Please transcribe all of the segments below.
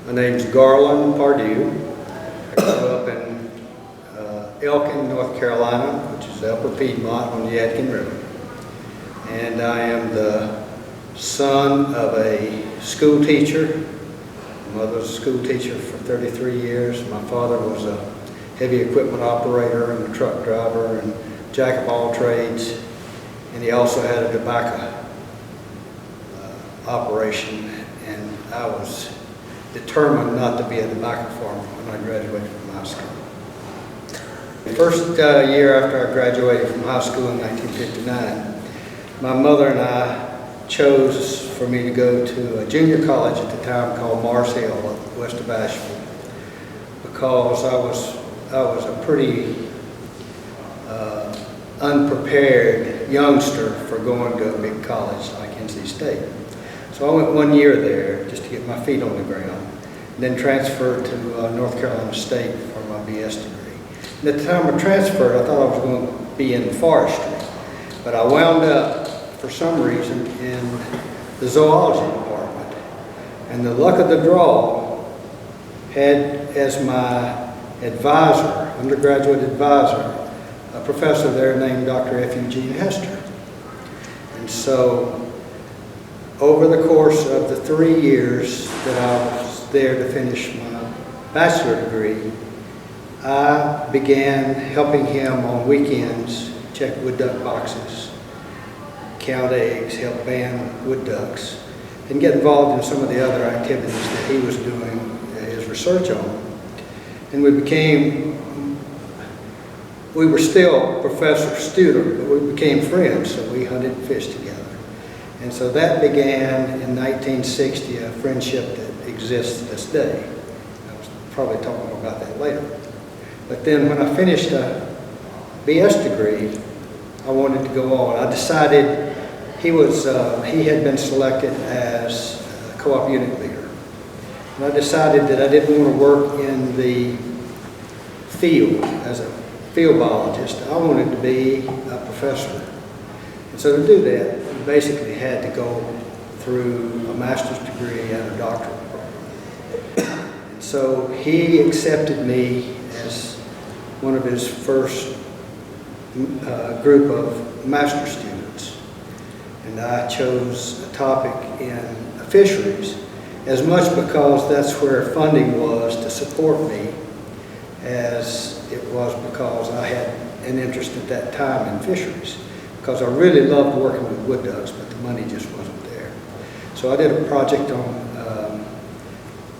My name's Garland Pardue. I grew up in Elkin, North Carolina, which is Upper Piedmont on the Yadkin River. And I am the son of a school teacher. My mother was a school teacher for 33 years. My father was a heavy equipment operator and a truck driver and jack of all trades. And he also had a tobacco operation, and I was determined not to be a tobacco farmer when I graduated from high school. The first year after I graduated from high school in 1959, my mother and I chose for me to go to a junior college at the time called Mars Hill, west of Asheville, because I was a pretty unprepared youngster for going to a big college like NC State. So I went 1 year there just to get my feet on the ground, and then transferred to North Carolina State for my BS degree. And at the time I transferred, I thought I was going to be in forestry, but I wound up, for some reason, in the zoology department. And the luck of the draw had as my advisor, undergraduate advisor, a professor there named Dr. F. Eugene Hester. And so, over the course of the 3 years that I was there to finish my bachelor degree, I began helping him on weekends check wood duck boxes, count eggs, help band wood ducks, and get involved in some of the other activities that he was doing his research on. And we were still professor-student, but we became friends, so we hunted and fished together. And so that began in 1960, a friendship that exists to this day. I was probably talking about that later. But then when I finished a BS degree, I wanted to go on. I decided he had been selected as a co-op unit leader. And I decided that I didn't want to work in the field as a field biologist. I wanted to be a professor. And so to do that, you basically had to go through a master's degree and a doctorate program. And so he accepted me as one of his first group of master students. And I chose a topic in fisheries, as much because that's where funding was to support me, as it was because I had an interest at that time in fisheries. Because I really loved working with wood ducks, but the money just wasn't there. So I did a project on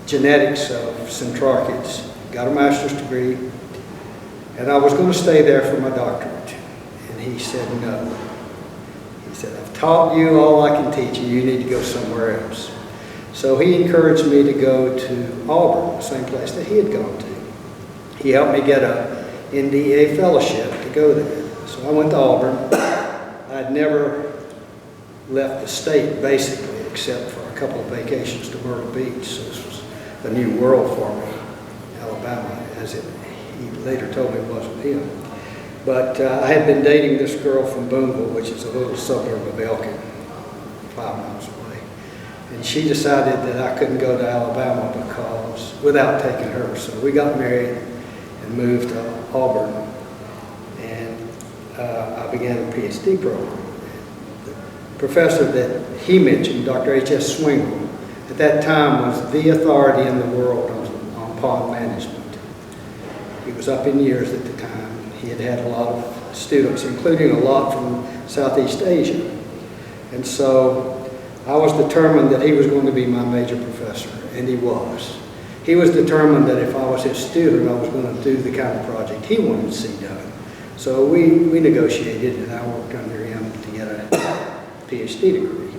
genetics of centrarchids, got a master's degree, and I was going to stay there for my doctorate. And he said no. He said, I've taught you all I can teach you, you need to go somewhere else. So he encouraged me to go to Auburn, the same place that he had gone to. He helped me get a NDA fellowship to go there. So I went to Auburn. I'd never left the state, basically, except for a couple of vacations to Myrtle Beach. So this was a new world for me, Alabama, as he later told me it wasn't him. But I had been dating this girl from Boonville, which is a little suburb of Elkin, 5 miles away. And she decided that I couldn't go to Alabama without taking her. So we got married and moved to Auburn. I began a PhD program. The professor that he mentioned, Dr. H.S. Swingle, at that time was the authority in the world on pond management. He was up in years at the time. He had had a lot of students, including a lot from Southeast Asia. And so I was determined that he was going to be my major professor, and he was. He was determined that if I was his student, I was going to do the kind of project he wanted to see done. So we negotiated, and I worked under him to get a PhD degree.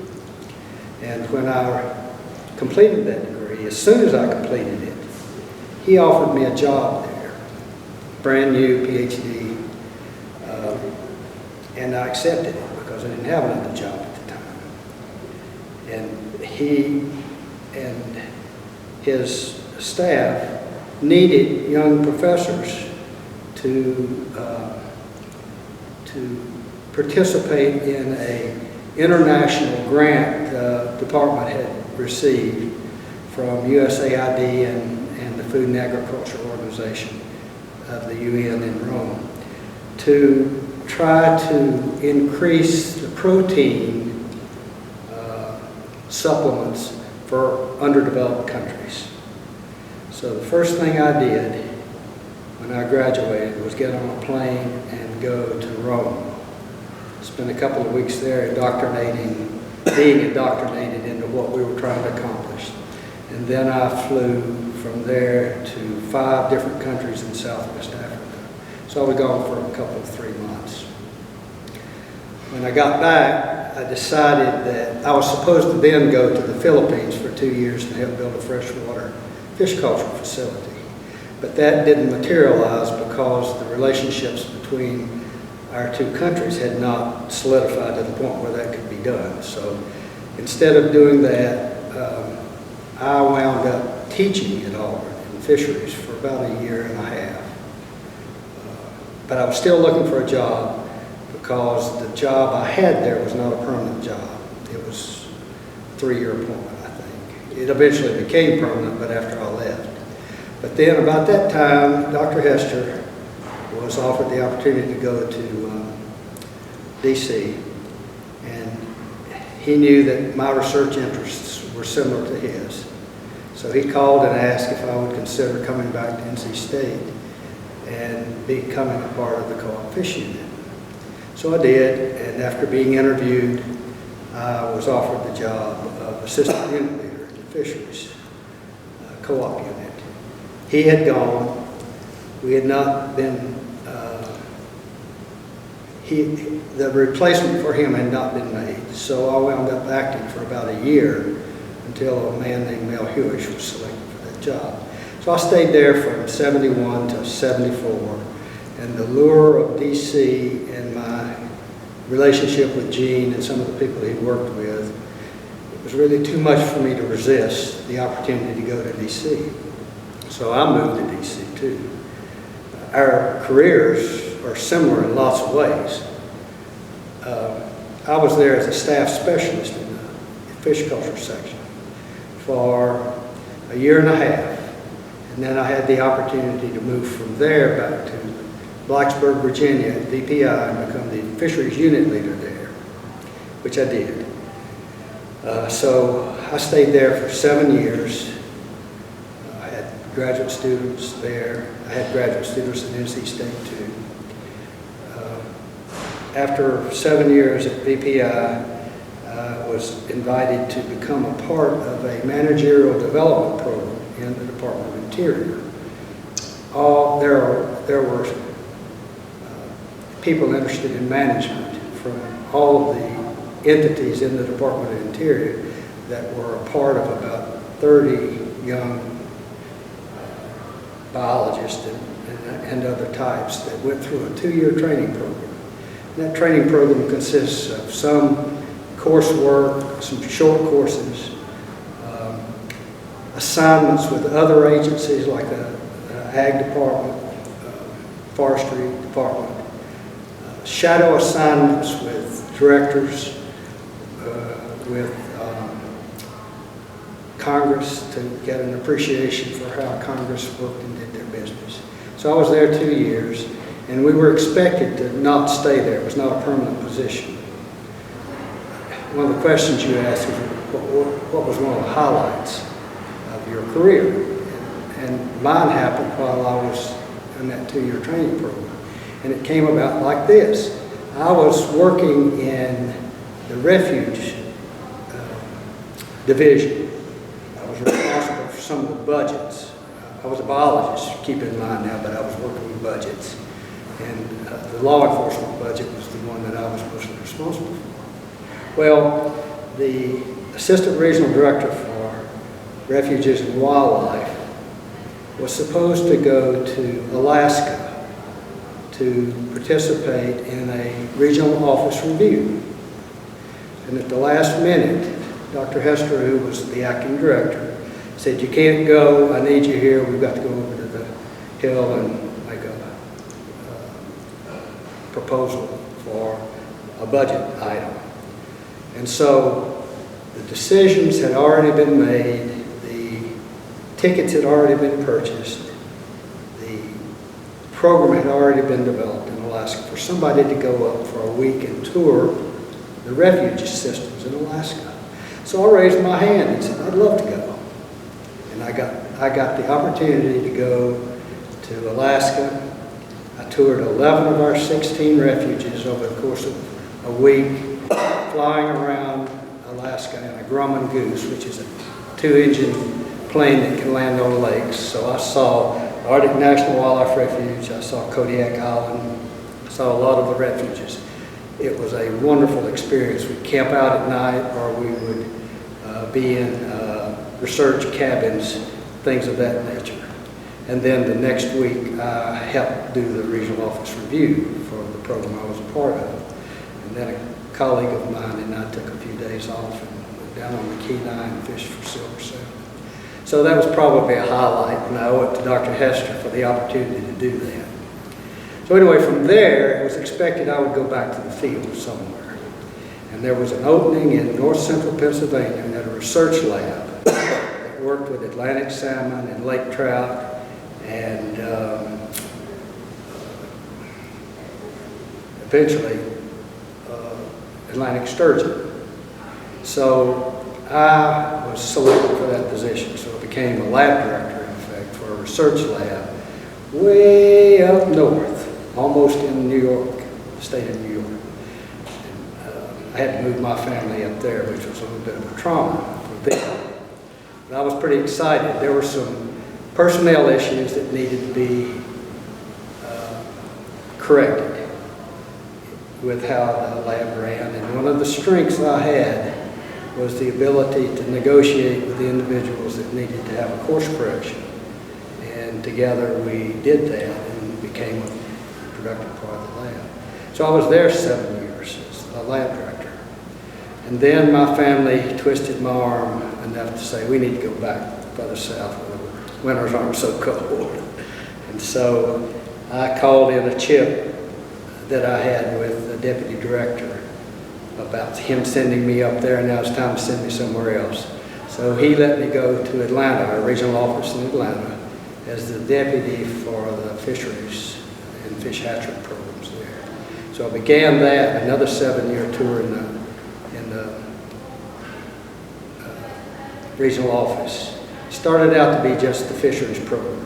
And when I completed that degree, as soon as I completed it, he offered me a job there, brand new PhD, and I accepted it because I didn't have another job at the time. And he and his staff needed young professors to participate in an international grant the department had received from USAID and the Food and Agriculture Organization of the UN in Rome to try to increase the protein supplements for underdeveloped countries. So the first thing I did when I graduated was get on a plane and go to Rome. Spent a couple of weeks there being indoctrinated into what we were trying to accomplish. And then I flew from there to 5 different countries in Southwest Africa. So I was gone for a couple of 3 months. When I got back, I decided that I was supposed to then go to the Philippines for 2 years and help build a freshwater fish culture facility. But that didn't materialize because the relationships between our 2 countries had not solidified to the point where that could be done. So instead of doing that, I wound up teaching at Auburn in fisheries for about 1.5 years. But I was still looking for a job because the job I had there was not a permanent job. It was a 3-year appointment, I think. It eventually became permanent, but after I left. But then about that time, Dr. Hester was offered the opportunity to go to DC, and he knew that my research interests were similar to his. So he called and asked if I would consider coming back to NC State and becoming a part of the co-op fish unit. So I did, and after being interviewed, I was offered the job of assistant unit leader in the fisheries co-op unit. He had gone. We had not been, the replacement for him had not been made. So I wound up acting for about 1 year until a man named Mel Hewish was selected for that job. So I stayed there from 71 to 74. And the lure of DC and my relationship with Gene and some of the people he'd worked with, it was really too much for me to resist the opportunity to go to DC. So I moved to DC too. Our careers are similar in lots of ways. I was there as a staff specialist in the fish culture section for 1.5 years. And then I had the opportunity to move from there back to Blacksburg, Virginia at VPI and become the fisheries unit leader there, which I did. So I stayed there for 7 years. I had graduate students there. I had graduate students at NC State too. After 7 years at VPI, I was invited to become a part of a managerial development program in the Department of Interior. There were people interested in management from all of the entities in the Department of Interior that were a part of about 30 young biologists and other types that went through a 2-year training program. And that training program consists of some coursework, some short courses, assignments with other agencies like the Ag Department, Forestry Department, shadow assignments with directors, with Congress to get an appreciation for how Congress worked and did their business. So I was there 2 years, and we were expected to not stay there. It was not a permanent position. One of the questions you asked was, what was one of the highlights of your career? And mine happened while I was in that 2-year training program. And it came about like this. I was working in the refuge division. I was responsible for some of the budgets. I was a biologist, keep in mind now, but I was working with budgets. And the law enforcement budget was the one that I was mostly responsible for. Well, the assistant regional director for refuges and wildlife was supposed to go to Alaska to participate in a regional office review. And at the last minute, Dr. Hester, who was the acting director, said, "You can't go, I need you here, we've got to go over to the Hill and make a proposal for a budget item." And so the decisions had already been made. The tickets had already been purchased. The program had already been developed in Alaska for somebody to go up for a week and tour the refuge systems in Alaska. So I raised my hand and said, I'd love to go. And I got the opportunity to go to Alaska. I toured 11 of our 16 refuges over the course of a week, flying around Alaska in a Grumman Goose, which is a 2-engine plane that can land on lakes. So I saw Arctic National Wildlife Refuge, I saw Kodiak Island, I saw a lot of the refuges. It was a wonderful experience. We'd camp out at night, or we would be in research cabins, things of that nature. And then the next week, I helped do the regional office review for the program I was a part of. And then a colleague of mine and I took a few days off and went down on the Kenai and fished for silver salmon. So that was probably a highlight, and I owe it to Dr. Hester for the opportunity to do that. So anyway, from there, it was expected I would go back to the field somewhere. And there was an opening in north central Pennsylvania at a research lab that worked with Atlantic salmon and lake trout and eventually Atlantic sturgeon. So I was selected for that position, so I became a lab director, in effect, for a research lab way up north, almost in New York, the state of New York. And, I had to move my family up there, which was a little bit of a trauma for them. But I was pretty excited. There were some personnel issues that needed to be corrected with how the lab ran. And one of the strengths I had was the ability to negotiate with the individuals that needed to have a course correction. And together we did that and became a productive part of the lab. So I was there 7 years as a lab director. And then my family twisted my arm enough to say, we need to go back further south where the winters aren't so cold. And so I called in a chip that I had with the deputy director about him sending me up there, and now it's time to send me somewhere else. So he let me go to Atlanta, our regional office in Atlanta, as the deputy for the fisheries and fish hatchery programs there. So I began that, another 7-year tour in the regional office. Started out to be just the fisheries program,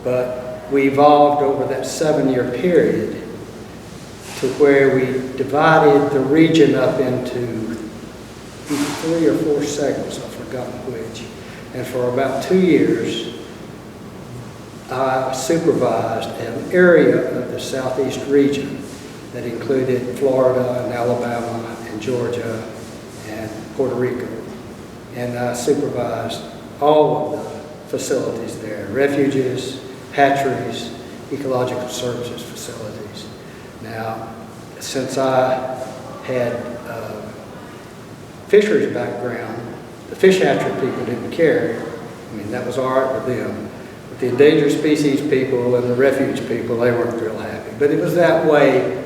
but we evolved over that 7-year period to where we divided the region up into 3 or 4 segments, I've forgotten which. And for about 2 years, I supervised an area of the southeast region that included Florida and Alabama and Georgia and Puerto Rico. And I supervised all of the facilities there, refuges, hatcheries, ecological services facilities. Now, since I had fisheries background, the fish hatchery people didn't care. I mean, that was all right with them. But the endangered species people and the refuge people, they weren't real happy. But it was that way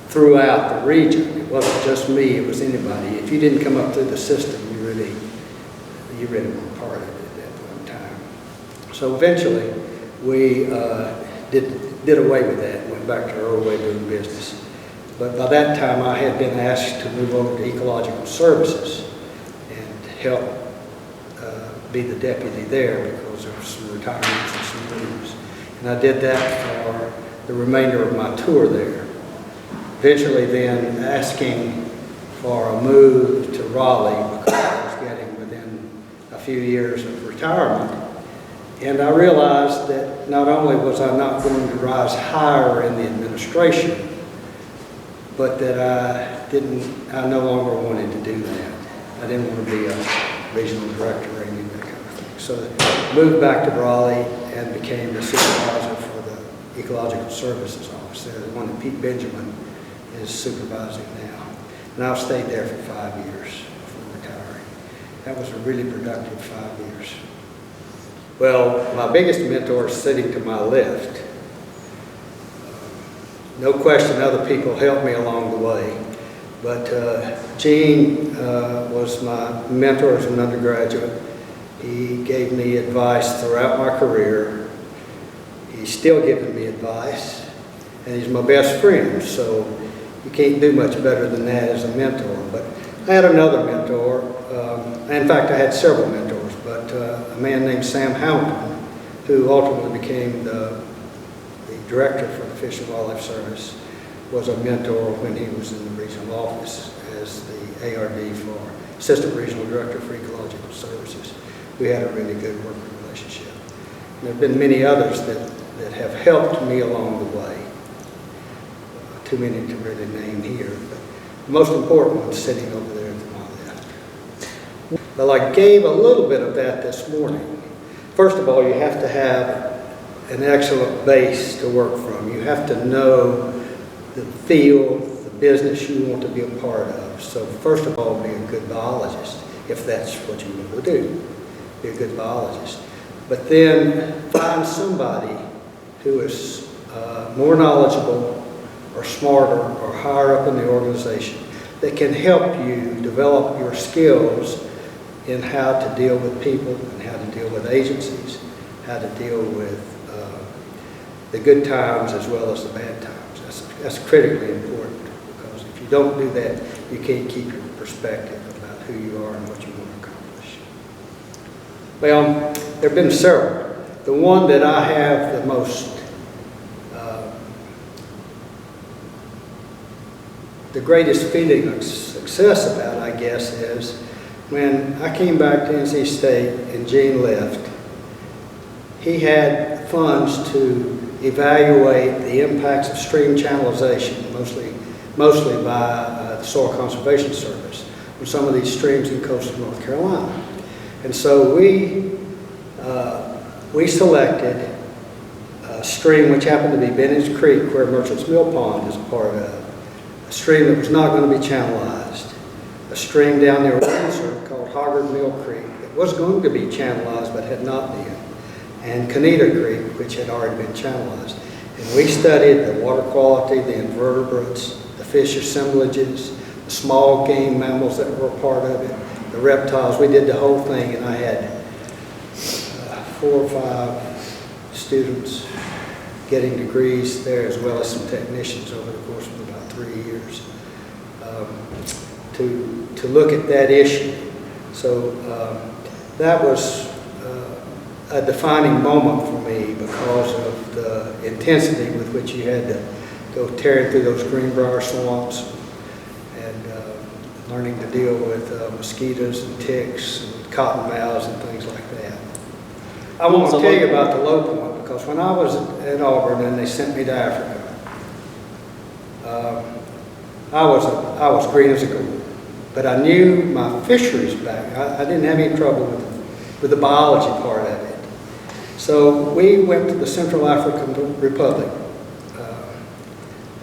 throughout the region. It wasn't just me, it was anybody. If you didn't come up through the system, you really weren't part of it at that point in time. So eventually, we did away with that and went back to our old way of doing business. But by that time, I had been asked to move over to ecological services and help be the deputy there because there were some retirements and some moves. And I did that for the remainder of my tour there. Eventually then asking for a move to Raleigh because I was getting within a few years of retirement. And I realized that not only was I not going to rise higher in the administration, but that I no longer wanted to do that. I didn't want to be a regional director or any of that kind of thing. So I moved back to Raleigh and became the supervisor for the Ecological Services Office there, the one that Pete Benjamin is supervising now. And I've stayed there for 5 years before retiring. That was a really productive 5 years. Well, my biggest mentor is sitting to my left. No question other people helped me along the way, but Gene was my mentor as an undergraduate. He gave me advice throughout my career. He's still giving me advice, and he's my best friend, so you can't do much better than that as a mentor. But I had another mentor. In fact, I had several mentors, but a man named Sam Hamilton, who ultimately became the director for the Fish and Wildlife Service, was a mentor when he was in the regional office as the ARD for Assistant Regional Director for Ecological Services. We had a really good working relationship. And there have been many others that have helped me along the way. Too many to really name here, but the most important one's sitting over there to my left. Well, I gave a little bit of that this morning. First of all, you have to have an excellent base to work from. You have to know the field, the business you want to be a part of. So first of all, be a good biologist, if that's what you want to do. Be a good biologist. But then find somebody who is more knowledgeable or smarter or higher up in the organization that can help you develop your skills in how to deal with people and how to deal with agencies, how to deal with the good times as well as the bad times. That's critically important, because if you don't do that, you can't keep your perspective about who you are and what you want to accomplish. Well, there have been several. The one that I have the most, the greatest feeling of success about, I guess, is when I came back to NC State and Gene left. He had funds to evaluate the impacts of stream channelization, mostly by the Soil Conservation Service, on some of these streams in coastal North Carolina. And so we selected a stream which happened to be Bennings Creek, where Merchant's Mill Pond is a part of, a stream that was not going to be channelized, a stream down near Windsor called Hoggard Mill Creek that was going to be channelized but had not been, and Coneta Creek, which had already been channelized. And we studied the water quality, the invertebrates, the fish assemblages, the small game mammals that were a part of it, the reptiles. We did the whole thing, and I had 4 or 5 students getting degrees there, as well as some technicians over the course of about 3 years, to look at that issue. So that was a defining moment for me because of the intensity with which you had to go tearing through those greenbrier swamps and learning to deal with mosquitoes and ticks and cottonmouths and things like that. I want to tell you about the low point, because when I was at Auburn and they sent me to Africa, I was green as a gourd, but I knew my fisheries back. I didn't have any trouble with the biology part of it. So we went to the Central African Republic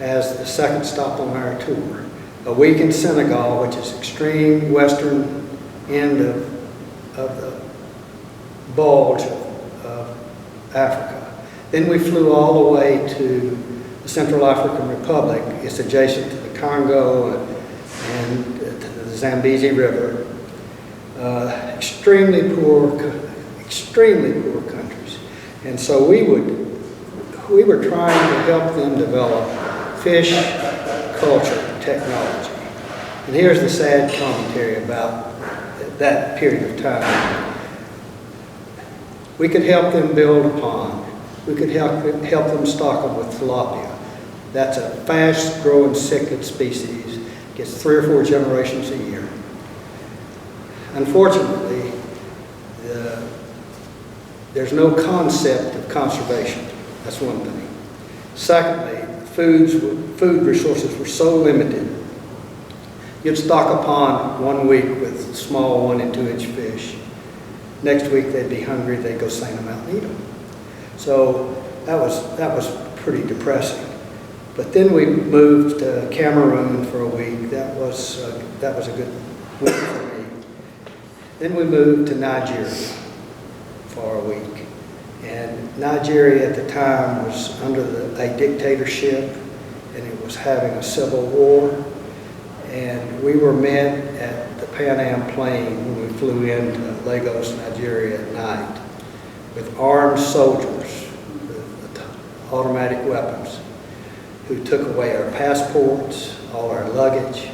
as the second stop on our tour. A week in Senegal, which is extreme western end of the bulge of Africa. Then we flew all the way to the Central African Republic. It's adjacent to the Congo and to the Zambezi River. Extremely poor countries. And so we were trying to help them develop fish culture technology. And here's the sad commentary about that period of time. We could help them build a pond. We could help them stock them with tilapia. That's a fast-growing cichlid species. Gets 3 or 4 generations a year. Unfortunately, there's no concept of conservation. That's one thing. Secondly, food resources were so limited. You'd stock a pond 1 week with small 1 and 2 inch fish. Next week they'd be hungry, they'd go seine them out and eat them. So that was pretty depressing. But then we moved to Cameroon for a week. That was a good week for me. Then we moved to Nigeria for a week. And Nigeria at the time was under a dictatorship, and it was having a civil war. And we were met at the Pan Am plane when we flew into Lagos, Nigeria at night with armed soldiers with automatic weapons who took away our passports, all our luggage,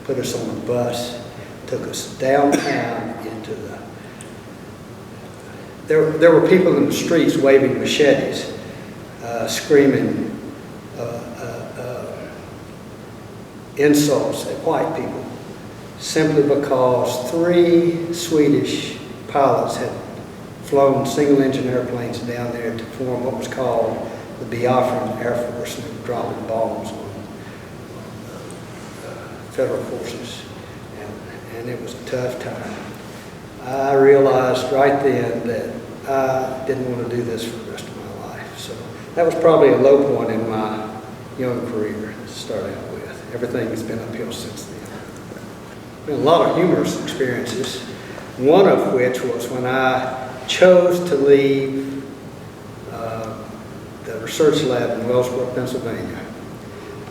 put us on a bus, took us downtown into the... There were people in the streets waving machetes, screaming insults at white people, simply because 3 Swedish pilots had flown single-engine airplanes down there to form what was called the Biafran Air Force, and they were dropping bombs on federal forces, and it was a tough time. I realized right then that I didn't want to do this for the rest of my life. So that was probably a low point in my young career to start out with. Everything has been uphill since then. Been a lot of humorous experiences, one of which was when I chose to leave the research lab in Wellsboro, Pennsylvania.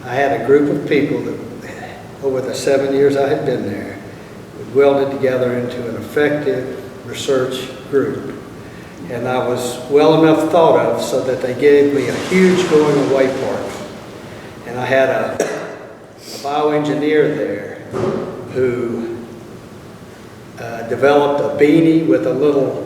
I had a group of people that, over the 7 years I had been there, welded together into an effective research group. And I was well enough thought of so that they gave me a huge going away party. And I had a bioengineer there who developed a beanie with a little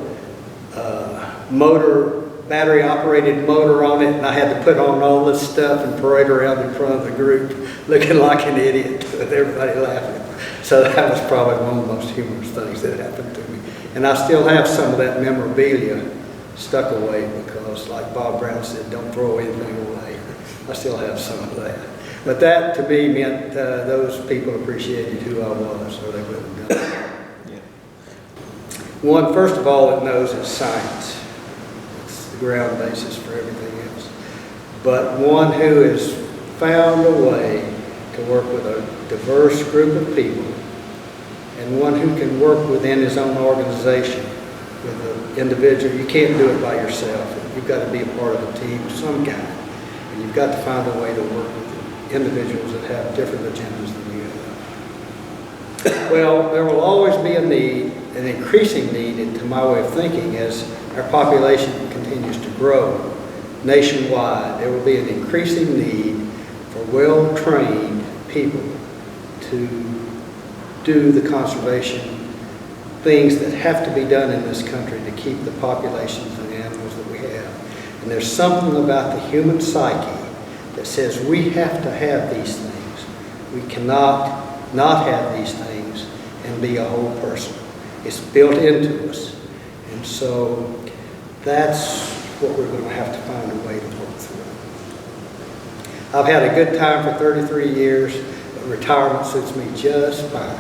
battery operated motor on it, and I had to put on all this stuff and parade around in front of the group looking like an idiot with everybody laughing. So that was probably one of the most humorous things that happened to me. And I still have some of that memorabilia stuck away because, like Bob Brown said, don't throw anything away. I still have some of that. But that, to me, meant those people appreciated who I was, or they wouldn't have done it. Yeah. One, first of all, it knows it's science. It's the ground basis for everything else. But one who has found a way to work with a diverse group of people, and one who can work within his own organization with an individual. You can't do it by yourself. You've got to be a part of a team of some kind. And you've got to find a way to work with individuals that have different agendas than you have. Well, there will always be a need, an increasing need, to my way of thinking, as our population continues to grow nationwide. There will be an increasing need for well-trained people to do the conservation things that have to be done in this country to keep the populations of animals that we have. And there's something about the human psyche that says we have to have these things. We cannot not have these things and be a whole person. It's built into us. And so that's what we're going to have to find a way to work through. I've had a good time for 33 years, but retirement suits me just fine.